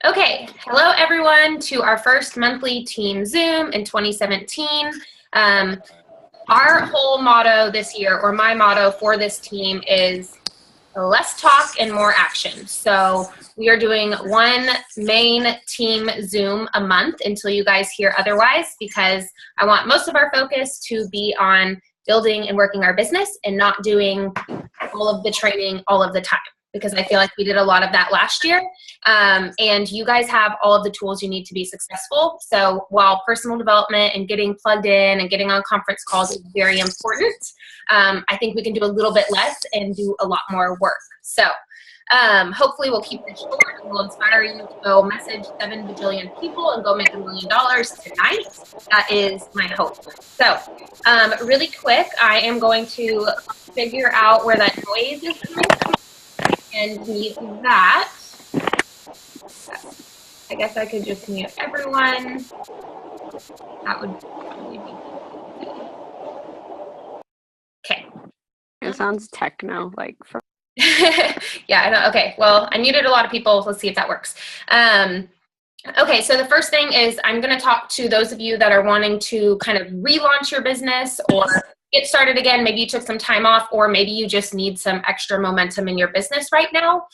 Okay, hello everyone to our first monthly team Zoom in 2017. Our whole motto this year, or my motto for this team, is less talk and more action. So we are doing one main team Zoom a month until you guys hear otherwise, because I want most of our focus to be on building and working our business and not doing all of the training all of the time, because I feel like we did a lot of that last year. And you guys have all of the tools you need to be successful. So while personal development and getting plugged in and getting on conference calls is very important, I think we can do a little bit less and do a lot more work. So hopefully we'll keep this short and we'll inspire you to go message 7 bajillion people and go make $1 million tonight. That is my hope. So really quick, I am going to figure out where that noise is coming from and mute that. I guess I could just mute everyone. That would probably be good. Okay. It sounds techno, like from. Yeah, I know. Okay, well, I muted a lot of people. Let's see if that works. Okay, so the first thing is I'm going to talk to those of you that are wanting to kind of relaunch your business or get started again. Maybe you took some time off, or maybe you just need some extra momentum in your business right now.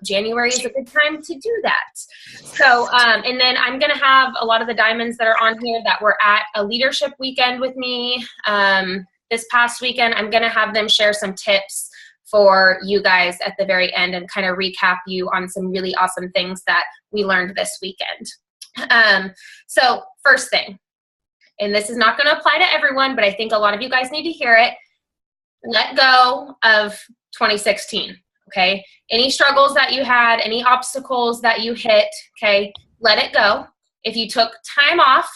January is a good time to do that. So, and then I'm going to have a lot of the diamonds that are on here that were at a leadership weekend with me this past weekend. I'm going to have them share some tips for you guys at the very end and kind of recap you on some really awesome things that we learned this weekend. So first thing, and this is not going to apply to everyone, but I think a lot of you guys need to hear it. Let go of 2016, okay? Any struggles that you had, any obstacles that you hit, okay, let it go. If you took time off,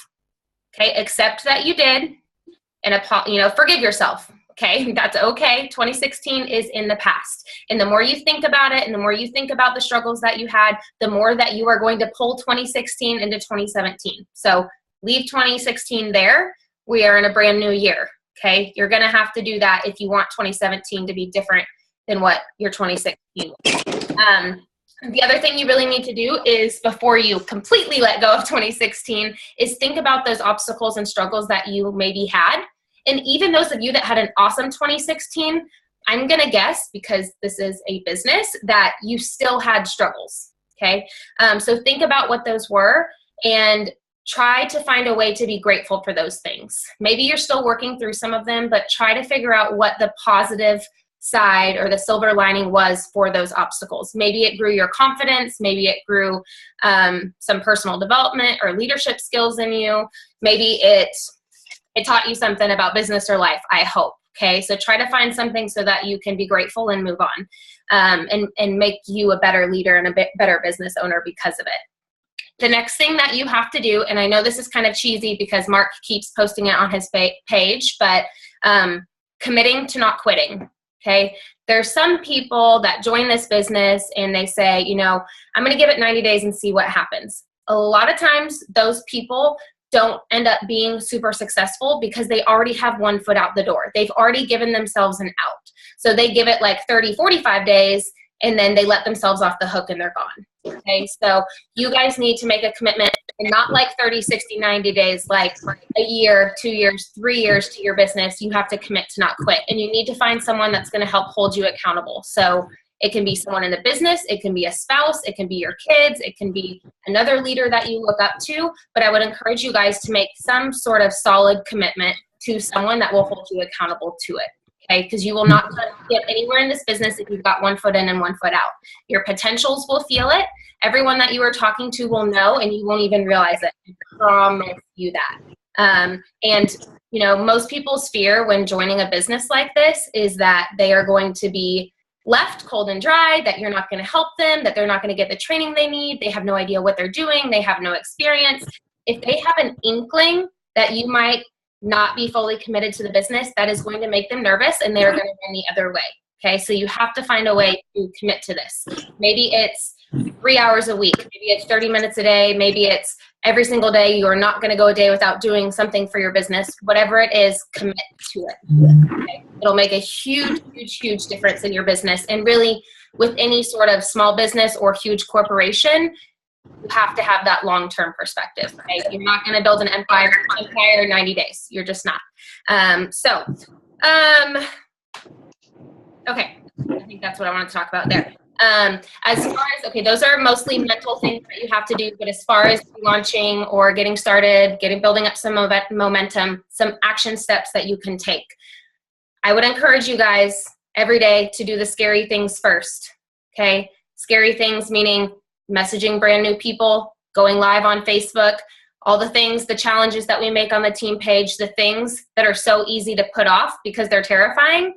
okay, accept that you did and, forgive yourself, okay? That's okay. 2016 is in the past. And the more you think about it and the more you think about the struggles that you had, the more that you are going to pull 2016 into 2017. So leave 2016 there. We are in a brand new year, okay? You're going to have to do that if you want 2017 to be different than what your 2016 was. The other thing you really need to do is, before you completely let go of 2016, is think about those obstacles and struggles that you maybe had. And even those of you that had an awesome 2016, I'm going to guess, because this is a business, that you still had struggles, okay? So think about what those were and try to find a way to be grateful for those things. Maybe you're still working through some of them, but try to figure out what the positive side or the silver lining was for those obstacles. Maybe it grew your confidence. Maybe it grew some personal development or leadership skills in you. Maybe it taught you something about business or life, I hope. Okay, so try to find something so that you can be grateful and move on, and make you a better leader and a better business owner because of it. The next thing that you have to do, and I know this is kind of cheesy because Mark keeps posting it on his page, but committing to not quitting, okay? There's some people that join this business and they say, I'm going to give it 90 days and see what happens. A lot of times those people don't end up being super successful because they already have one foot out the door. They've already given themselves an out. So they give it like 30, 45 days, and then they let themselves off the hook and they're gone. Okay, so you guys need to make a commitment, and not like 30, 60, 90 days, like a year, 2 years, 3 years to your business. You have to commit to not quit, and you need to find someone that's going to help hold you accountable. So it can be someone in the business, it can be a spouse, it can be your kids, it can be another leader that you look up to, but I would encourage you guys to make some sort of solid commitment to someone that will hold you accountable to it. Okay, because you will not get anywhere in this business if you've got one foot in and one foot out. Your potentials will feel it. Everyone that you are talking to will know, and you won't even realize it. I promise you that. And most people's fear when joining a business like this is that they are going to be left cold and dry, that you're not going to help them, that they're not going to get the training they need. They have no idea what they're doing. They have no experience. If they have an inkling that you might not be fully committed to the business, that is going to make them nervous, and they're going to run the other way. Okay, so you have to find a way to commit to this. Maybe it's 3 hours a week. Maybe it's 30 minutes a day. Maybe it's every single day. You are not going to go a day without doing something for your business. Whatever it is, commit to it. Okay? It'll make a huge, huge, huge difference in your business. And really, with any sort of small business or huge corporation, You have to have that long-term perspective. Okay? You're not going to build an empire in 90 days. You're just not. Okay. I think that's what I want to talk about there. As far as, okay, those are mostly mental things that you have to do, but as far as launching or getting started, building up some momentum, some action steps that you can take. I would encourage you guys every day to do the scary things first, okay? Scary things meaning messaging brand new people, going live on Facebook, all the things, the challenges that we make on the team page, the things that are so easy to put off because they're terrifying,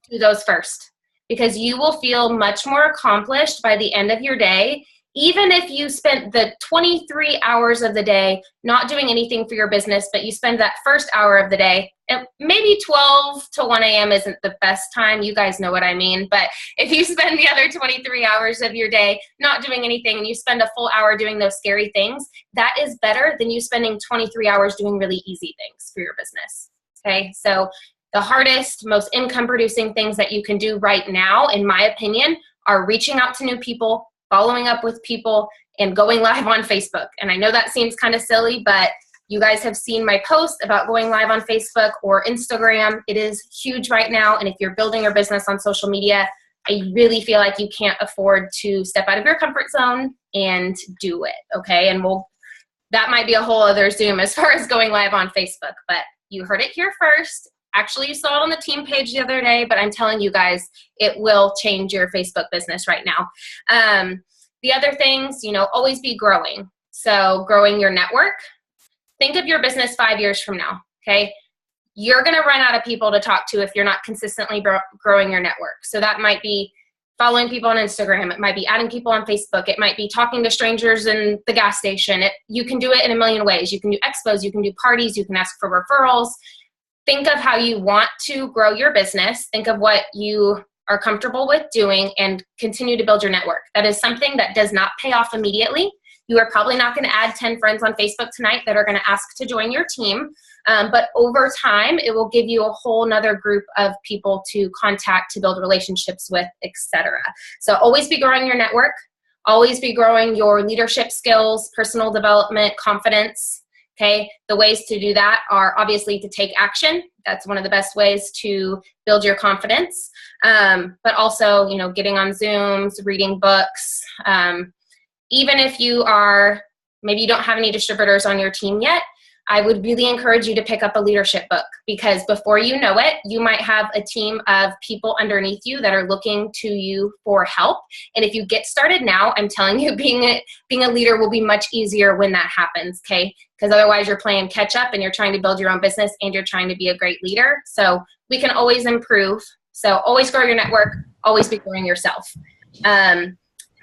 do those first. Because you will feel much more accomplished by the end of your day, even if you spent the 23 hours of the day not doing anything for your business, but you spend that first hour of the day, and maybe 12 to 1 a.m. isn't the best time, you guys know what I mean, but if you spend the other 23 hours of your day not doing anything and you spend a full hour doing those scary things, that is better than you spending 23 hours doing really easy things for your business, okay? So the hardest, most income-producing things that you can do right now, in my opinion, are reaching out to new people, following up with people, and going live on Facebook. And I know that seems kind of silly, but you guys have seen my post about going live on Facebook or Instagram. It is huge right now, and if you're building your business on social media, I really feel like you can't afford to step out of your comfort zone and do it, okay? And that might be a whole other Zoom as far as going live on Facebook, but you heard it here first. Actually, you saw it on the team page the other day, but I'm telling you guys, it will change your Facebook business right now. The other things, always be growing. So growing your network. Think of your business 5 years from now, okay? You're going to run out of people to talk to if you're not consistently growing your network. So that might be following people on Instagram. It might be adding people on Facebook. It might be talking to strangers in the gas station. You can do it in a million ways. You can do expos. You can do parties. You can ask for referrals. Think of how you want to grow your business. Think of what you are comfortable with doing and continue to build your network. That is something that does not pay off immediately. You are probably not going to add 10 friends on Facebook tonight that are going to ask to join your team. But over time, it will give you a whole nother group of people to contact, to build relationships with, etc. So always be growing your network. Always be growing your leadership skills, personal development, confidence. Okay, the ways to do that are obviously to take action. That's one of the best ways to build your confidence. But also, getting on Zooms, reading books. Even if maybe you don't have any distributors on your team yet, I would really encourage you to pick up a leadership book, because before you know it, you might have a team of people underneath you that are looking to you for help. And if you get started now, I'm telling you, being a leader will be much easier when that happens, okay? Because otherwise you're playing catch up and you're trying to build your own business and you're trying to be a great leader. So we can always improve. So always grow your network, always be growing yourself.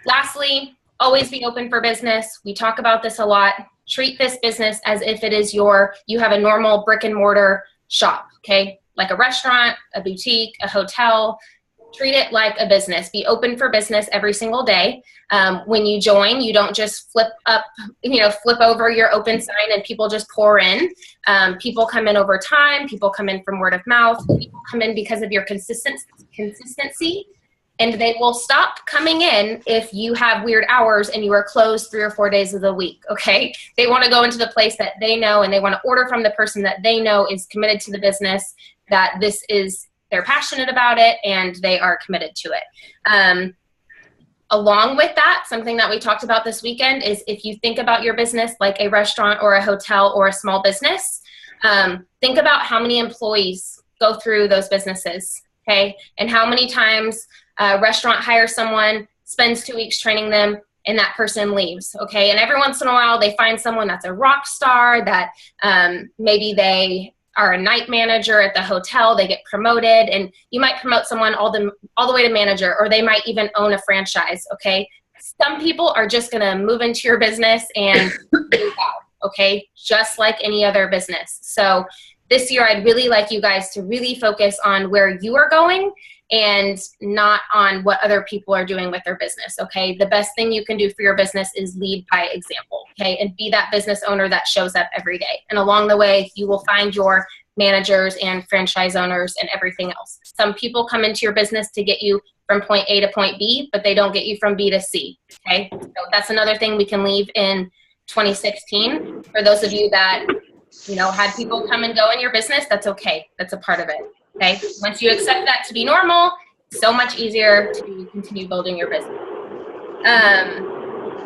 Lastly, always be open for business. We talk about this a lot. Treat this business as if it is you have a normal brick and mortar shop, okay? Like a restaurant, a boutique, a hotel. Treat it like a business. Be open for business every single day. When you join, you don't just flip over your open sign and people just pour in. People come in over time. People come in from word of mouth. People come in because of your consistency. And they will stop coming in if you have weird hours and you are closed 3 or 4 days of the week, okay? They want to go into the place that they know, and they want to order from the person that they know is committed to the business, that they're passionate about it, and they are committed to it. Along with that, something that we talked about this weekend is if you think about your business like a restaurant or a hotel or a small business, think about how many employees go through those businesses, okay? And how many times a restaurant hires someone, spends 2 weeks training them, and that person leaves, okay? And every once in a while, they find someone that's a rock star, that maybe they are a night manager at the hotel, they get promoted, and you might promote someone all the way to manager, or they might even own a franchise, okay? Some people are just gonna move into your business and move out, okay? Just like any other business. So this year, I'd really like you guys to really focus on where you are going and not on what other people are doing with their business, okay? The best thing you can do for your business is lead by example, okay? And be that business owner that shows up every day. And along the way, you will find your managers and franchise owners and everything else. Some people come into your business to get you from point A to point B, but they don't get you from B to C, okay? So that's another thing we can leave in 2016. For those of you that, had people come and go in your business, that's okay. That's a part of it, okay? Once you accept that to be normal, it's so much easier to continue building your business.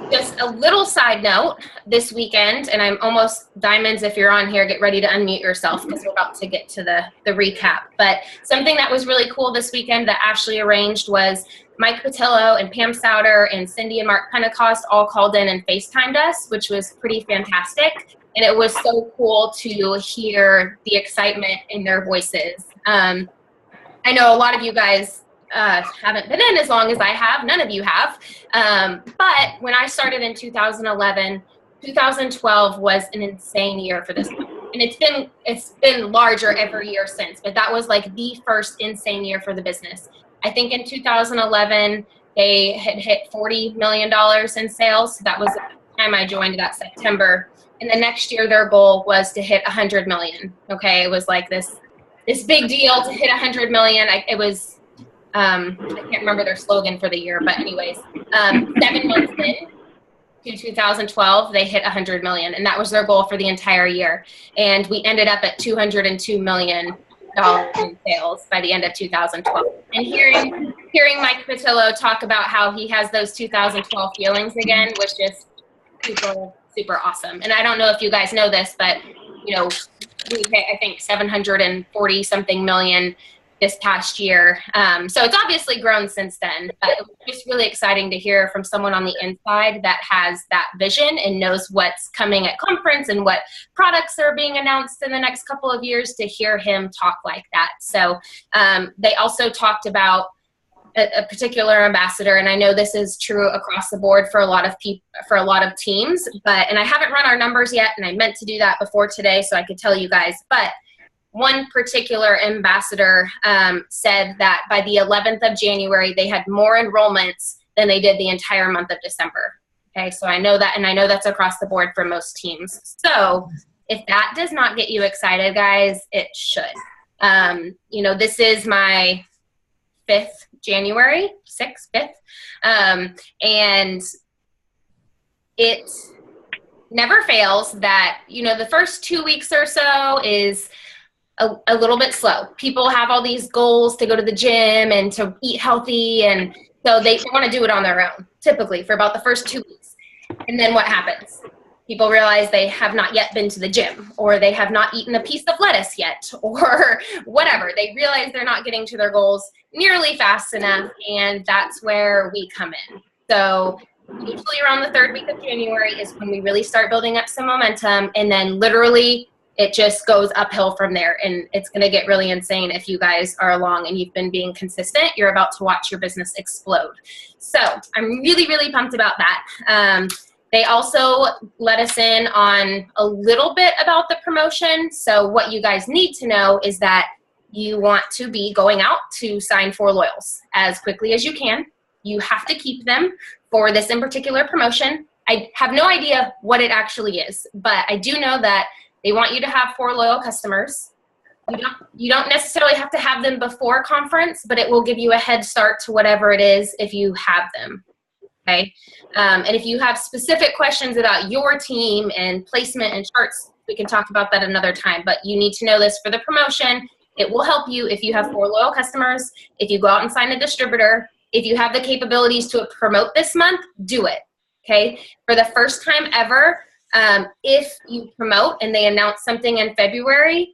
Just a little side note, this weekend, and I'm almost Diamonds, if you're on here, get ready to unmute yourself because we're about to get to the recap. But something that was really cool this weekend that Ashley arranged was Mike Patillo and Pam Souter and Cindy and Mark Pentecost all called in and FaceTimed us, which was pretty fantastic. And it was so cool to hear the excitement in their voices. I know a lot of you guys haven't been in as long as I have. None of you have. But when I started in 2011, 2012 was an insane year for this company. And it's been larger every year since, but that was like the first insane year for the business. I think in 2011, they had hit $40 million in sales. That was the time I joined, that September. And the next year, their goal was to hit 100 million. Okay. It was like this big deal to hit 100 million. I can't remember their slogan for the year, but anyways, 7 months in to 2012, they hit 100 million, and that was their goal for the entire year. And we ended up at $202 million in sales by the end of 2012. And hearing Mike Patillo talk about how he has those 2012 feelings again was just super, super awesome. And I don't know if you guys know this, but we hit, I think, 740 something million this past year. So it's obviously grown since then, but it was just really exciting to hear from someone on the inside that has that vision and knows what's coming at conference and what products are being announced in the next couple of years, to hear him talk like that. So they also talked about a particular ambassador, and I know this is true across the board for a lot of people, for a lot of teams, and I haven't run our numbers yet, and I meant to do that before today so I could tell you guys, but one particular ambassador said that by the 11th of January, they had more enrollments than they did the entire month of December. Okay, so I know that, and I know that's across the board for most teams. So if that does not get you excited, guys, it should. This is my 5th January, 5th, and it never fails that, the first 2 weeks or so is a little bit slow. People have all these goals to go to the gym and to eat healthy, and so they want to do it on their own, typically, for about the first 2 weeks. And then what happens? People realize they have not yet been to the gym, or they have not eaten a piece of lettuce yet, or whatever. They realize they're not getting to their goals nearly fast enough, and that's where we come in. So usually around the 3rd week of January is when we really start building up some momentum, and then literally it just goes uphill from there, and it's going to get really insane if you guys are along and you've been being consistent. You're about to watch your business explode. So I'm really, really pumped about that. They also let us in on a little bit about the promotion. So what you guys need to know is that you want to be going out to sign 4 loyals as quickly as you can. You have to keep them for this in particular promotion. I have no idea what it actually is, but I do know that they want you to have 4 loyal customers. You don't necessarily have to have them before conference, but it will give you a head start to whatever it is if you have them. Okay. And if you have specific questions about your team and placement and charts, we can talk about that another time. But you need to know this for the promotion. It will help you if you have 4 loyal customers. If you go out and sign a distributor, if you have the capabilities to promote this month, do it. Okay. For the first time ever, if you promote and they announce something in February,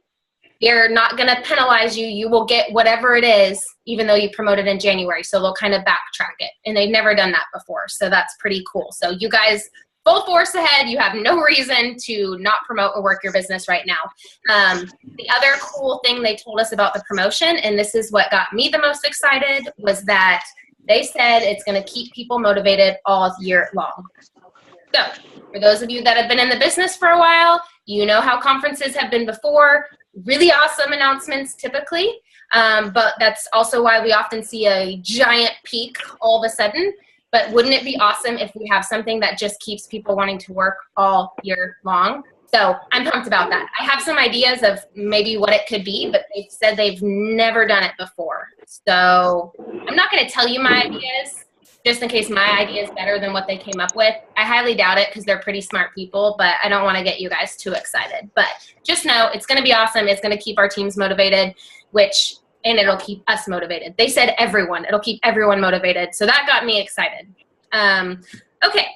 they're not going to penalize you. You will get whatever it is, even though you promoted in January. So they'll kind of backtrack it. And they've never done that before. So that's pretty cool. So you guys, full force ahead. You have no reason to not promote or work your business right now. The other cool thing they told us about the promotion, and this is what got me the most excited, was that they said it's going to keep people motivated all year long. So for those of you that have been in the business for a while, you know how conferences have been before. Really awesome announcements typically, but that's also why we often see a giant peak all of a sudden. But wouldn't it be awesome if we have something that just keeps people wanting to work all year long? So I'm pumped about that. I have some ideas of maybe what it could be, but they've said they've never done it before. So I'm not going to tell you my ideas just in case my idea is better than what they came up with. I highly doubt it because they're pretty smart people, but I don't want to get you guys too excited. But just know it's going to be awesome. It's going to keep our teams motivated, and it'll keep us motivated. They said everyone. It'll keep everyone motivated. So that got me excited. Okay.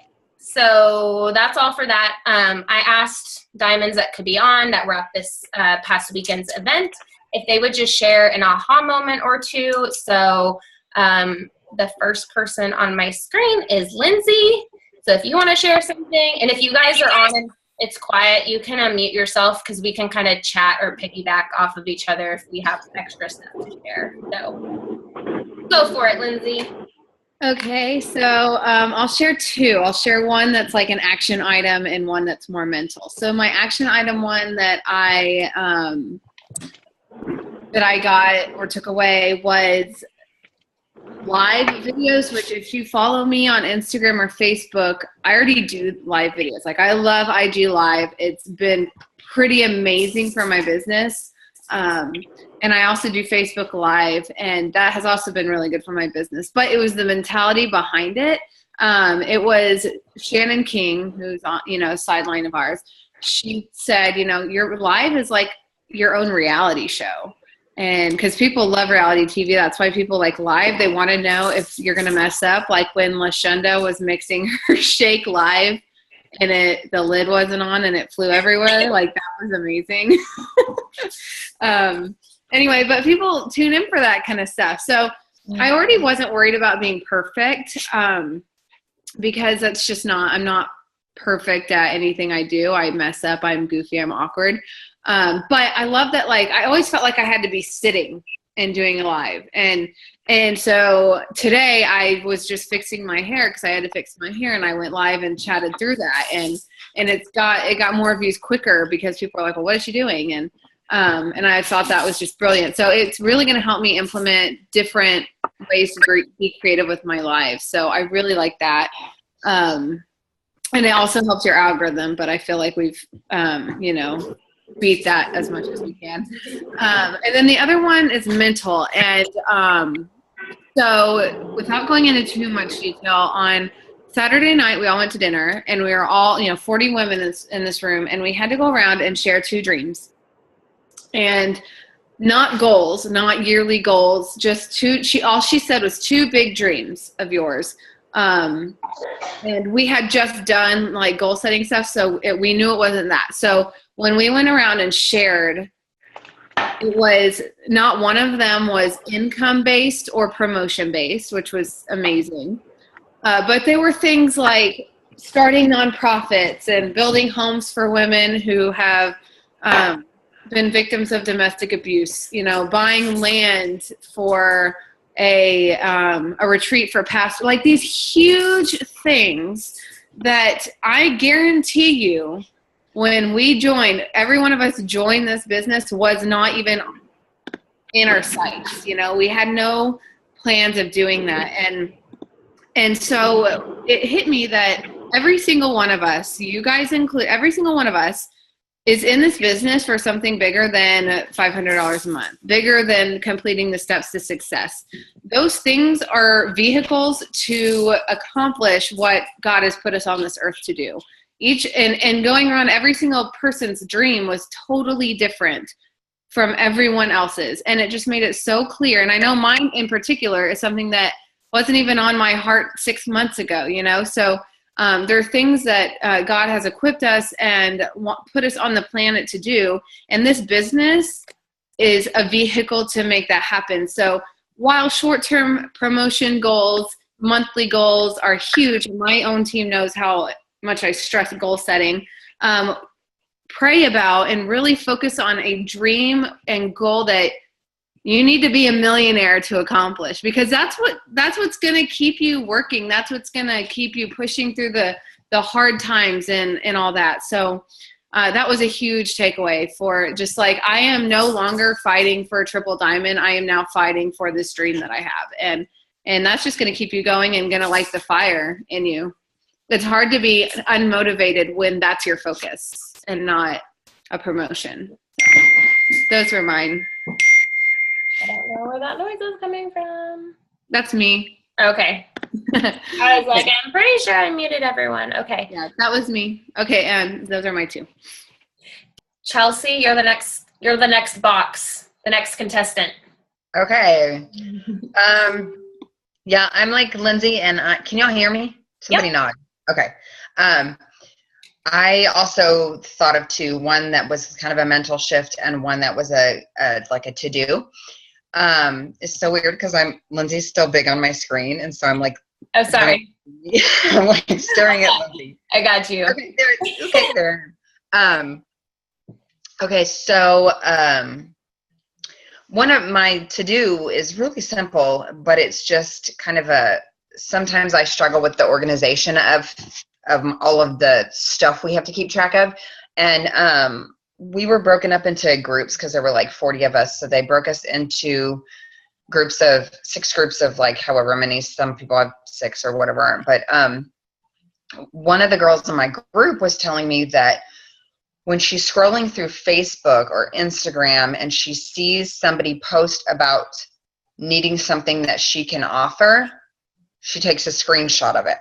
So that's all for that. I asked diamonds that could be on that were at this past weekend's event if they would just share an aha moment or two. So the first person on my screen is Lindsay. So if you want to share something, and if you guys are on and it's quiet, you can unmute yourself because we can kind of chat or piggyback off of each other if we have extra stuff to share. So go for it, Lindsay. Okay, so I'll share two. I'll share one that's like an action item and one that's more mental. So my action item one that I got or took away was live videos, which if you follow me on Instagram or Facebook, I already do live videos. Like I love IG Live. It's been pretty amazing for my business. And I also do Facebook Live, and that has also been really good for my business. But it was the mentality behind it. It was Shannon King, who's on, a sideline of ours. She said, your live is like your own reality show. And because people love reality TV, that's why people like live. They want to know if you're going to mess up. Like when LaShunda was mixing her shake live and the lid wasn't on and it flew everywhere. Like that was amazing. Anyway, but people tune in for that kind of stuff. So I already wasn't worried about being perfect because that's just I'm not perfect at anything I do. I mess up. I'm goofy. I'm awkward. But I love that, like, I always felt like I had to be sitting and doing a live. And so today I was just fixing my hair because I had to fix my hair, and I went live and chatted through that. And it got more views quicker because people are like, well, what is she doing? And I thought that was just brilliant. So it's really going to help me implement different ways to be creative with my lives. So I really like that. And it also helps your algorithm, but I feel like we've, beat that as much as we can. And then the other one is mental. And so without going into too much detail, on Saturday night, we all went to dinner, and we were all, 40 women in this room, and we had to go around and share 2 dreams. And not goals, not yearly goals, just 2. All she said was 2 big dreams of yours. And we had just done like goal setting stuff, so we knew it wasn't that. So when we went around and shared, it was not one of them was income based or promotion based, which was amazing. But they were things like starting nonprofits and building homes for women who have been victims of domestic abuse, buying land for a retreat for past, like these huge things that I guarantee you when we joined, every one of us joined this business was not even in our sights. We had no plans of doing that. And so it hit me that every single one of us, you guys include, every single one of us is in this business for something bigger than $500 a month, bigger than completing the steps to success. Those things are vehicles to accomplish what God has put us on this earth to do. And going around, every single person's dream was totally different from everyone else's. And it just made it so clear. And I know mine in particular is something that wasn't even on my heart 6 months ago, So there are things that God has equipped us and put us on the planet to do. And this business is a vehicle to make that happen. So while short-term promotion goals, monthly goals are huge, my own team knows how much I stress goal setting, pray about and really focus on a dream and goal that you need to be a millionaire to accomplish, because that's what's going to keep you working. That's what's going to keep you pushing through the hard times and all that. So that was a huge takeaway for just like, I am no longer fighting for a triple diamond. I am now fighting for this dream that I have. And that's just going to keep you going and going to light the fire in you. It's hard to be unmotivated when that's your focus. and not a promotion. So those were mine. I don't know where that noise is coming from. That's me. Okay. I was like, I'm pretty sure I muted everyone. Okay. Yeah, that was me. Okay, and those are my two. Chelsea, you're the next box, the next contestant. Okay. Yeah, I'm like Lindsay, and can y'all hear me? Somebody nod. Okay. I also thought of two, one that was kind of a mental shift and one that was a to-do. It's so weird because Lindsay's still big on my screen, and so I'm like, oh, sorry. I'm like staring at Lindsay. I got you. Okay, there. Okay, so one of my to-do is really simple, but it's just kind of sometimes I struggle with the organization of all of the stuff we have to keep track of. And we were broken up into groups because there were like 40 of us. So they broke us into six groups of like however many, some people have 6 or whatever. But one of the girls in my group was telling me that when she's scrolling through Facebook or Instagram and she sees somebody post about needing something that she can offer, she takes a screenshot of it.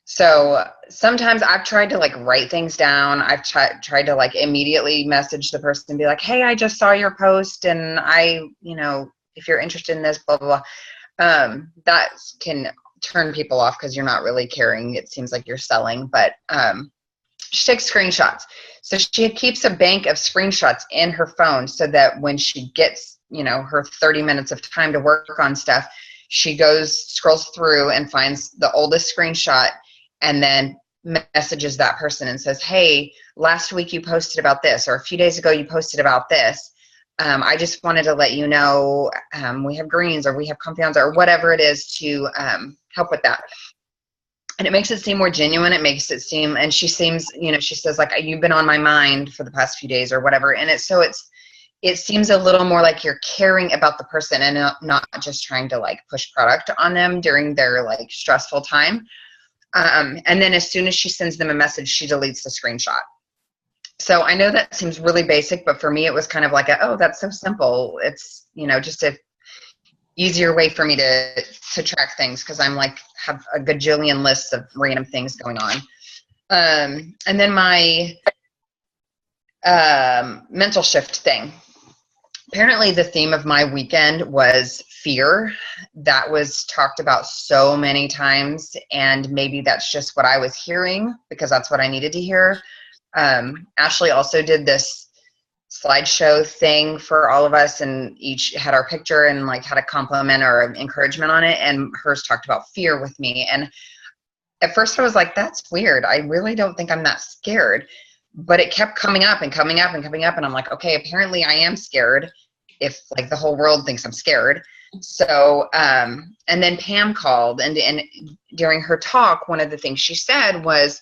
So sometimes I've tried to like write things down. I've tried to like immediately message the person and be like, hey, I just saw your post and if you're interested in this, blah, blah, blah. That can turn people off because you're not really caring. It seems like you're selling, but she takes screenshots. So she keeps a bank of screenshots in her phone so that when she gets, her 30 minutes of time to work on stuff, she scrolls through and finds the oldest screenshot and then messages that person and says, hey, last week you posted about this, or a few days ago you posted about this. I just wanted to let you know we have greens or we have compounds or whatever it is to help with that. And it makes it seem more genuine. It makes it seem, and she seems, she says like, you've been on my mind for the past few days or whatever. And it seems a little more like you're caring about the person and not just trying to like push product on them during their like stressful time. And then as soon as she sends them a message, she deletes the screenshot. So I know that seems really basic, but for me, it was kind of like, oh, that's so simple. It's, just a easier way for me to track things because I'm like have a gajillion lists of random things going on. And then my mental shift thing. Apparently the theme of my weekend was fear. That was talked about so many times, and maybe that's just what I was hearing because that's what I needed to hear. Ashley also did this slideshow thing for all of us, and each had our picture and like had a compliment or an encouragement on it, and hers talked about fear with me. And at first I was like, that's weird. I really don't think I'm that scared. But it kept coming up and coming up and coming up, and I'm like, okay, apparently I am scared if like the whole world thinks I'm scared. So and then Pam called, and during her talk, one of the things she said was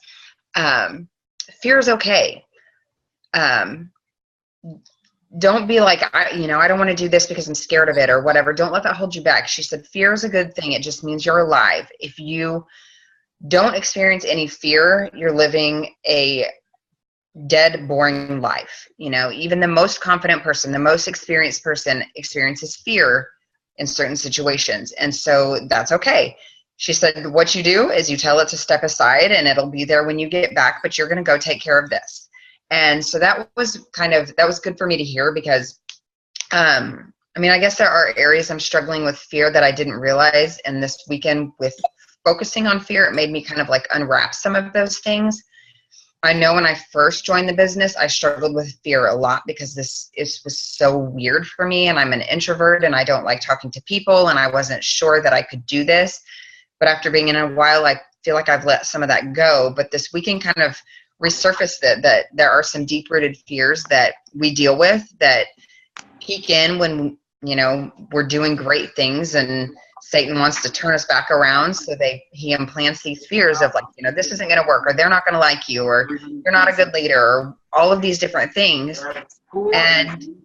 fear is okay. Don't be like, I don't want to do this because I'm scared of it or whatever. Don't let that hold you back. She said, fear is a good thing. It just means you're alive. If you don't experience any fear, you're living a dead, boring life. Even the most confident person, the most experienced person experiences fear in certain situations. And so that's okay. She said, what you do is you tell it to step aside and it'll be there when you get back, but you're going to go take care of this. And so that was good for me to hear because, I guess there are areas I'm struggling with fear that I didn't realize. And this weekend with focusing on fear, it made me kind of like unwrap some of those things. I know when I first joined the business, I struggled with fear a lot because it was so weird for me. And I'm an introvert and I don't like talking to people. And I wasn't sure that I could do this. But after being in a while, I feel like I've let some of that go. But this weekend kind of resurfaced that there are some deep-rooted fears that we deal with that peek in when, we're doing great things and Satan wants to turn us back around. So he implants these fears of like, this isn't going to work, or they're not going to like you, or you're not a good leader, or all of these different things. And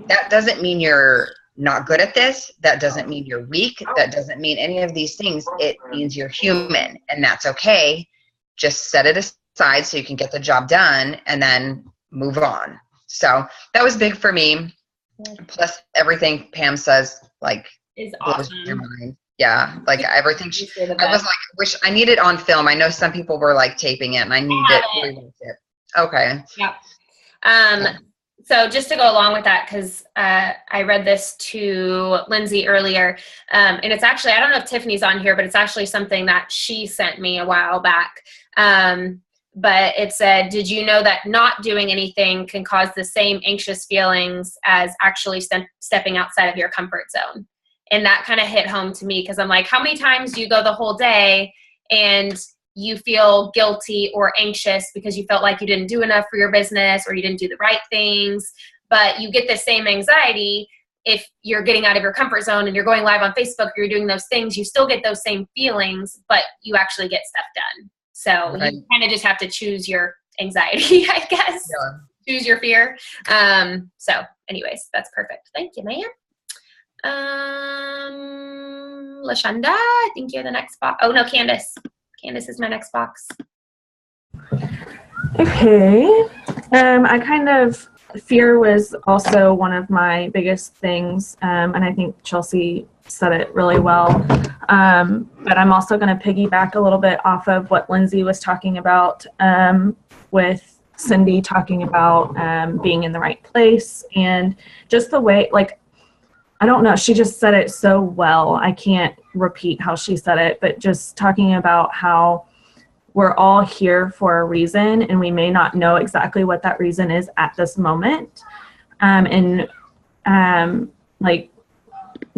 that doesn't mean you're not good at this. That doesn't mean you're weak. That doesn't mean any of these things. It means you're human, and that's okay. Just set it side so you can get the job done and then move on. So that was big for me. Plus everything Pam says, like, Is blows awesome. your mind. Yeah, like everything. You're the I was best. like, wish I need it on film. I know some people were like taping it, and I need have to it. rewatch it. Okay. Yeah. So just to go along with that, because I read this to Lindsay earlier, and it's actually, I don't know if Tiffany's on here, but it's actually something that she sent me a while back. But it said, did you know that not doing anything can cause the same anxious feelings as actually stepping outside of your comfort zone? And that kind of hit home to me, because I'm like, how many times do you go the whole day and you feel guilty or anxious because you felt like you didn't do enough for your business or you didn't do the right things? But you get the same anxiety if you're getting out of your comfort zone and you're going live on Facebook, or you're doing those things. You still get those same feelings, but you actually get stuff done. So Right. you kind of just have to choose your anxiety, I guess. Yeah. Choose your fear. So anyways, that's perfect. Thank you, ma'am. Lashonda, I think you're the next box. Oh no, Candace. Candace is my next box. Okay. I kind of, fear was also one of my biggest things. And I think Chelsea said it really well. But I'm also going to piggyback a little bit off of what Lindsay was talking about, with Cindy talking about being in the right place, and just the way, like, I don't know, she just said it so well. I can't repeat how she said it, but just talking about how we're all here for a reason, and we may not know exactly what that reason is at this moment. Like,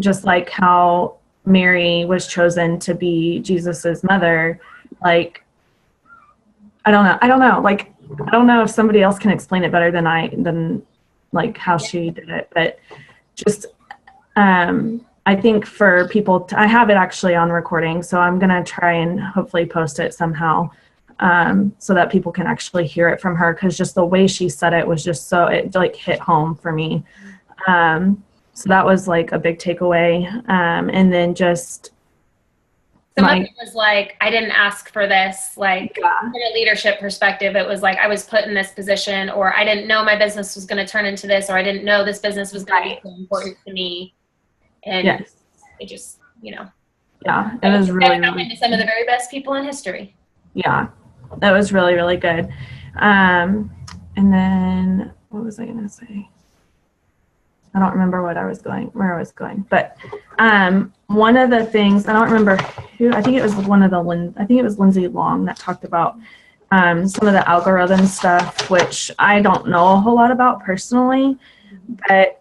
just like how Mary was chosen to be Jesus's mother, like, I don't know. Like, I don't know if somebody else can explain it better than like how she did it, but just, I think for people, I have it actually on recording, so I'm going to try and hopefully post it somehow, so that people can actually hear it from her, because just the way she said it was just so, it like hit home for me. So that was like a big takeaway. And then just Some of it was like, I didn't ask for this, like, from a leadership perspective, it was like I was put in this position, or I didn't know my business was going to turn into this, or I didn't know this business was going to be so important to me. And it just, you know. Yeah, it was really, really to some of the very best people in history. Yeah, that was really, really good. And then, what was I going to say? I don't remember where I was going, but one of the things, I don't remember who, I think it was Lindsay Long that talked about some of the algorithm stuff, which I don't know a whole lot about personally, but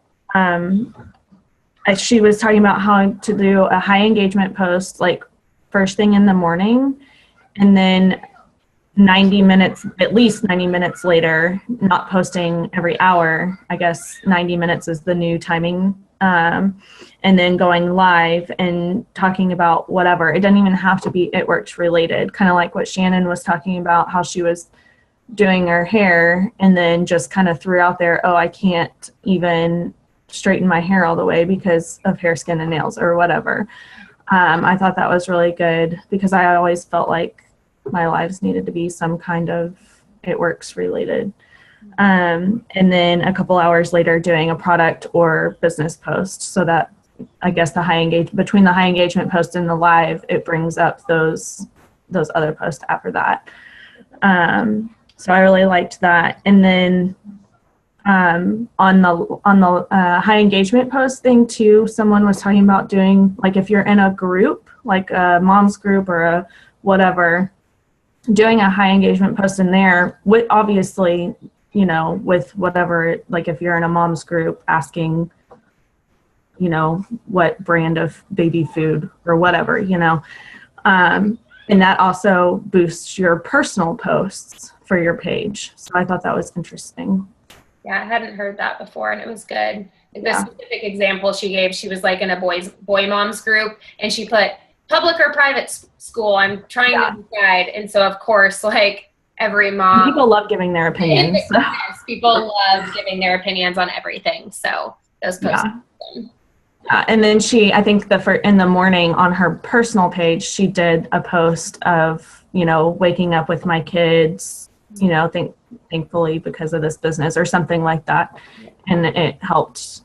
she was talking about how to do a high engagement post like first thing in the morning, and then at least 90 minutes later, not posting every hour. I guess 90 minutes is the new timing. And then going live and talking about whatever. It doesn't even have to be It Works related, kind of like what Shannon was talking about, how she was doing her hair and then just kind of threw out there, oh, I can't even straighten my hair all the way because of hair, skin, and nails or whatever. I thought that was really good, because I always felt like my lives needed to be some kind of It Works related. And then a couple hours later doing a product or business post, so that I guess between the high engagement post and the live, it brings up those other posts after that. So I really liked that. And then on the high engagement post thing too, someone was talking about doing, like, if you're in a group, like a mom's group or a whatever, doing a high engagement post in there, with obviously, you know, with whatever, like if you're in a mom's group, asking, you know, what brand of baby food or whatever, you know, and that also boosts your personal posts for your page. So I thought that was interesting. Yeah, I hadn't heard that before, and it was good. The specific example she gave, she was like in a boy moms group, and she put public or private school. I'm trying to decide, and so of course, like every mom, people love giving their opinions. So. Yes, people love giving their opinions on everything. So those posts. And then I think in the morning on her personal page, she did a post of, waking up with my kids, thankfully because of this business or something like that. And it helped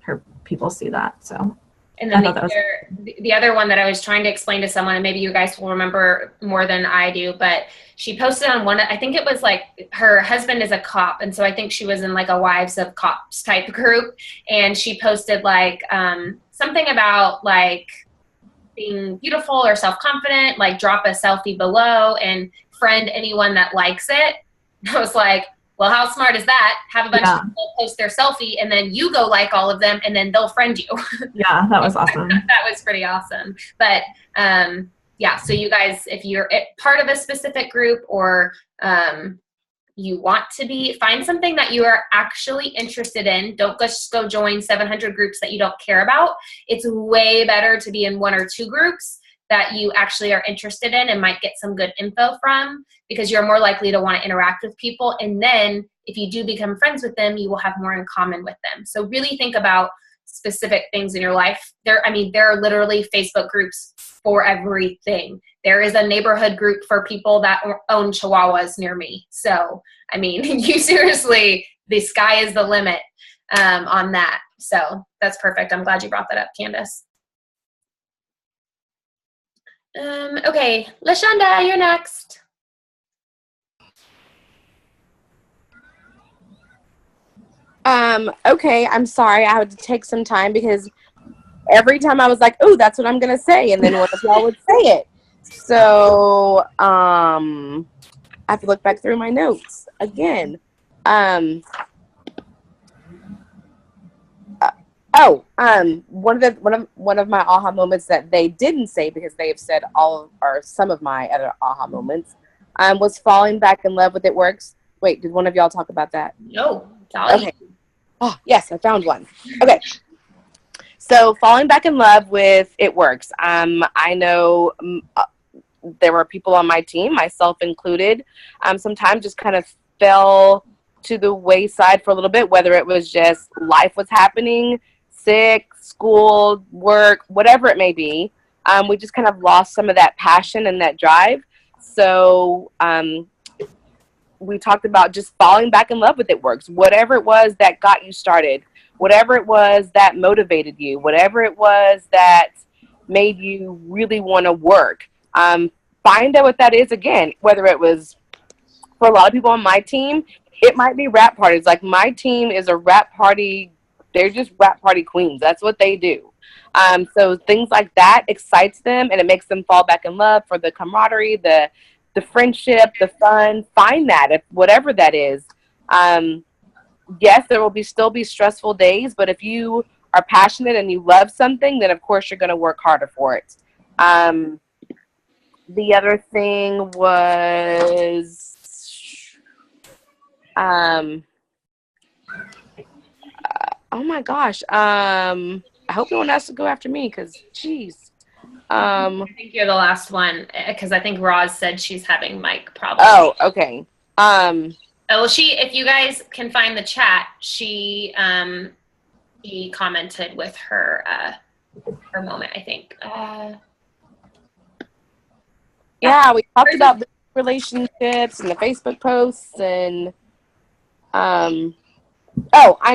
her people see that. So. And then the other one that I was trying to explain to someone, and maybe you guys will remember more than I do, but she posted on one, I think it was like her husband is a cop. And so I think she was in like a Wives of Cops type group. And she posted like something about like being beautiful or self-confident, like drop a selfie below and friend anyone that likes it. I was like, well, how smart is that? Have a bunch of people post their selfie and then you go like all of them and then they'll friend you. Yeah, that was awesome. That was pretty awesome. But so you guys, if you're part of a specific group or you want to find something that you are actually interested in, don't just go join 700 groups that you don't care about. It's way better to be in one or two groups that you actually are interested in and might get some good info from, because you're more likely to want to interact with people. And then if you do become friends with them, you will have more in common with them. So really think about specific things in your life. There are literally Facebook groups for everything. There is a neighborhood group for people that own Chihuahuas near me. So, you seriously, the sky is the limit on that. So that's perfect. I'm glad you brought that up, Candace. Okay, LaShonda, you're next. Okay, I'm sorry. I had to take some time because every time I was like, oh, that's what I'm going to say. And then one of y'all would say it. So, I have to look back through my notes again. One of my aha moments that they didn't say, because they have said some of my other aha moments, was falling back in love with It Works. Wait, did one of y'all talk about that? No. Okay. Oh, yes, I found one. Okay. So falling back in love with It Works. I know there were people on my team, myself included, sometimes just kind of fell to the wayside for a little bit, whether it was just life was happening, sick, school, work, whatever it may be. We just kind of lost some of that passion and that drive. So we talked about just falling back in love with It Works. Whatever it was that got you started, whatever it was that motivated you, whatever it was that made you really want to work, find out what that is again. Whether it was, for a lot of people on my team, it might be rap parties. Like, my team is a rap party. They're just rap party queens. That's what they do. So things like that excites them, and it makes them fall back in love for the camaraderie, the friendship, the fun. Find that, if whatever that is. Yes, there will still be stressful days, but if you are passionate and you love something, then of course you're going to work harder for it. The other thing was, oh my gosh. I hope no one has to go after me, because, geez. I think you're the last one, because I think Roz said she's having mic problems. Oh, okay. If you guys can find the chat, she commented with her moment, I think. Yeah, we talked about the relationships and the Facebook posts, and I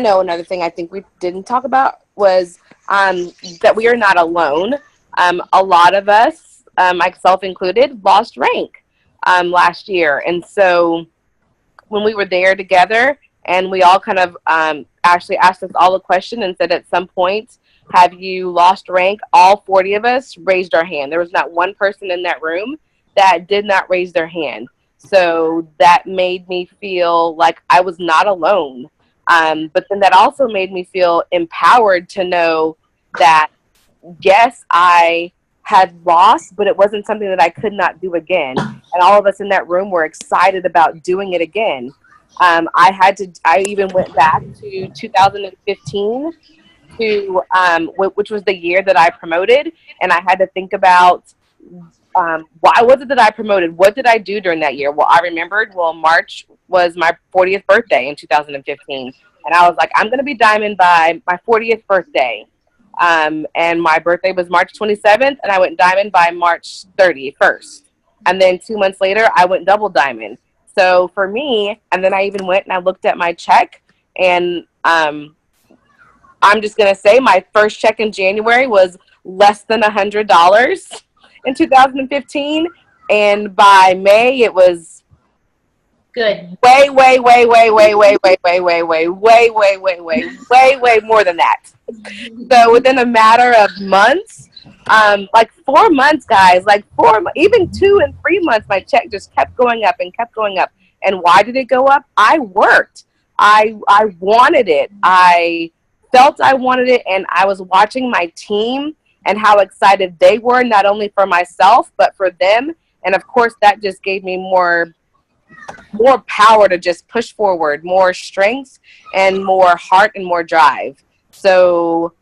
know another thing I think we didn't talk about was that we are not alone. A lot of us, myself included, lost rank last year. And so when we were there together, and we all kind of actually asked us all a question and said, at some point, have you lost rank? All 40 of us raised our hand. There was not one person in that room that did not raise their hand. So that made me feel like I was not alone. But then that also made me feel empowered to know that, yes, I had lost, but it wasn't something that I could not do again. And all of us in that room were excited about doing it again. I even went back to 2015 which was the year that I promoted. And I had to think about, why was it that I promoted? What did I do during that year? Well, I remembered, March was my 40th birthday in 2015. And I was like, I'm going to be diamond by my 40th birthday. And my birthday was March 27th, and I went diamond by March 31st. And then 2 months later, I went double diamond. So for me, and then I even went and I looked at my check, and I'm just going to say my first check in January was less than $100 in 2015. And by May, it was Good. way more than that. So within a matter of months, like 4 months, guys, like even 2 and 3 months, my check just kept going up and kept going up. And why did it go up? I worked. I wanted it. I felt I wanted it, and I was watching my team and how excited they were, not only for myself, but for them. And of course, that just gave me more power to just push forward, more strength and more heart and more drive. So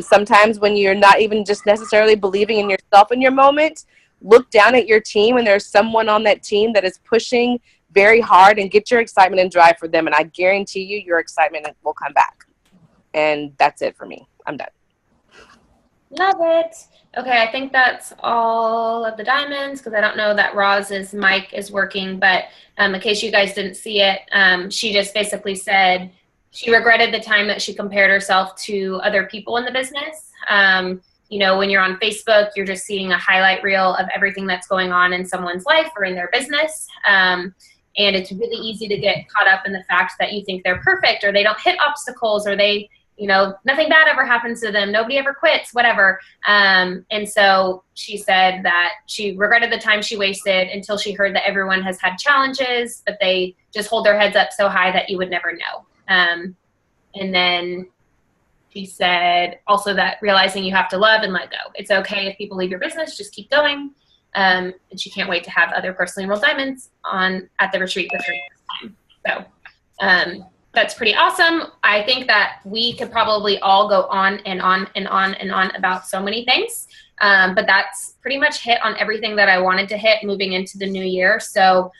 sometimes when you're not even just necessarily believing in yourself in your moment, look down at your team and there's someone on that team that is pushing very hard, and get your excitement and drive for them. And I guarantee you your excitement will come back. And that's it for me. I'm done. Love it. Okay, I think that's all of the diamonds, because I don't know that Roz's mic is working, but in case you guys didn't see it, she just basically said she regretted the time that she compared herself to other people in the business. You know, when you're on Facebook, you're just seeing a highlight reel of everything that's going on in someone's life or in their business. And it's really easy to get caught up in the fact that you think they're perfect, or they don't hit obstacles, or they, you know, nothing bad ever happens to them. Nobody ever quits, whatever. And so she said that she regretted the time she wasted until she heard that everyone has had challenges, but they just hold their heads up so high that you would never know. And then she said also that realizing you have to love and let go. It's okay if people leave your business, just keep going. And she can't wait to have other personally enrolled diamonds at the retreat with her next time. So that's pretty awesome. I think that we could probably all go on and on and on and on about so many things. But that's pretty much hit on everything that I wanted to hit moving into the new year. So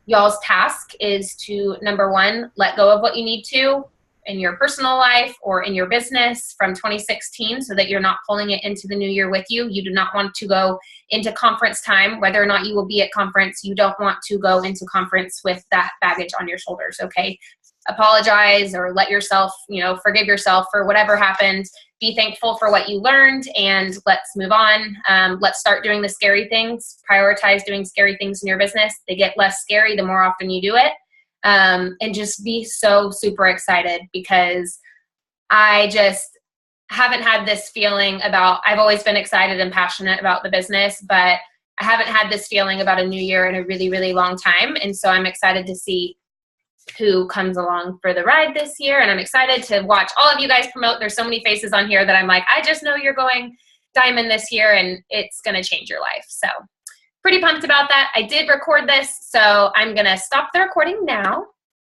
y'all's task is to, number one, let go of what you need to in your personal life or in your business from 2016, so that you're not pulling it into the new year with you. You do not want to go into conference time, whether or not you will be at conference. You don't want to go into conference with that baggage on your shoulders, okay? Apologize or let yourself, you know, forgive yourself for whatever happened. Be thankful for what you learned, and let's move on. Let's start doing the scary things. Prioritize doing scary things in your business. They get less scary the more often you do it. And just be so super excited, because I just haven't had this feeling about, I've always been excited and passionate about the business, but I haven't had this feeling about a new year in a really, really long time. And so I'm excited to see who comes along for the ride this year. And I'm excited to watch all of you guys promote. There's so many faces on here that I'm like, I just know you're going diamond this year, and it's going to change your life. So pretty pumped about that. I did record this, so I'm going to stop the recording now.